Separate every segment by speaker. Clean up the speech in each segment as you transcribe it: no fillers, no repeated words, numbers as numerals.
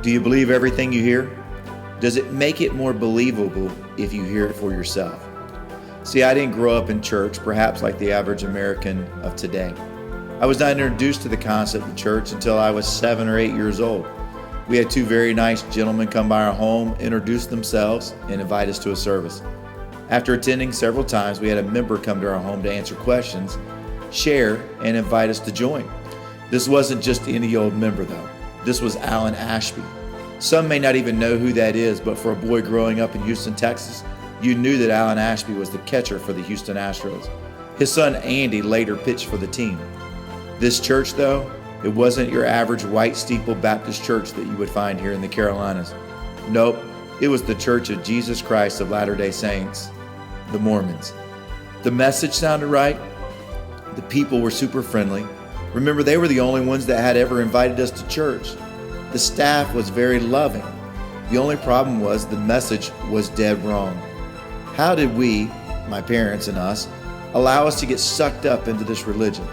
Speaker 1: Do you believe everything you hear? Does it make it more believable if you hear it for yourself? See, I didn't grow up in church, perhaps like the average American of today. I was not introduced to the concept of church until I was 7 or 8 years old. We had two very nice gentlemen come by our home, introduce themselves, and invite us to a service. After attending several times, we had a member come to our home to answer questions, share, and invite us to join. This wasn't just any old member, though. This was Alan Ashby. Some may not even know who that is, but for a boy growing up in Houston, Texas, you knew that Alan Ashby was the catcher for the Houston Astros. His son Andy later pitched for the team. This church, though, it wasn't your average white steeple Baptist church that you would find here in the Carolinas. Nope, it was the Church of Jesus Christ of Latter-day Saints, the Mormons. The message sounded right. The people were super friendly. Remember, they were the only ones that had ever invited us to church. The staff was very loving. The only problem was the message was dead wrong. How did we, my parents and us, allow us to get sucked up into this religion?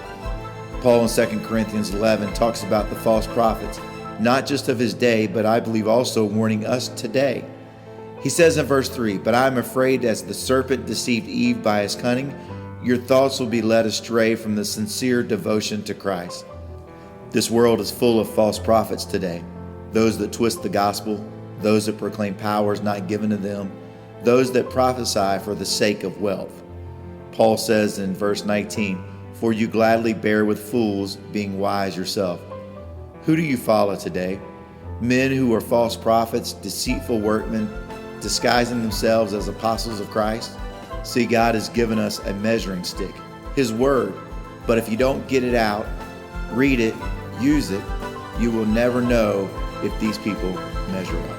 Speaker 1: Paul in 2 Corinthians 11 talks about the false prophets, not just of his day, but I believe also warning us today. He says in verse 3, "But I am afraid as the serpent deceived Eve by his cunning, your thoughts will be led astray from the sincere devotion to Christ." This world is full of false prophets today. Those that twist the gospel, those that proclaim powers not given to them, those that prophesy for the sake of wealth. Paul says in verse 19, "For you gladly bear with fools, being wise yourself." Who do you follow today? Men who are false prophets, deceitful workmen, disguising themselves as apostles of Christ? See, God has given us a measuring stick, His Word. But if you don't get it out, read it, use it, you will never know if these people measure up.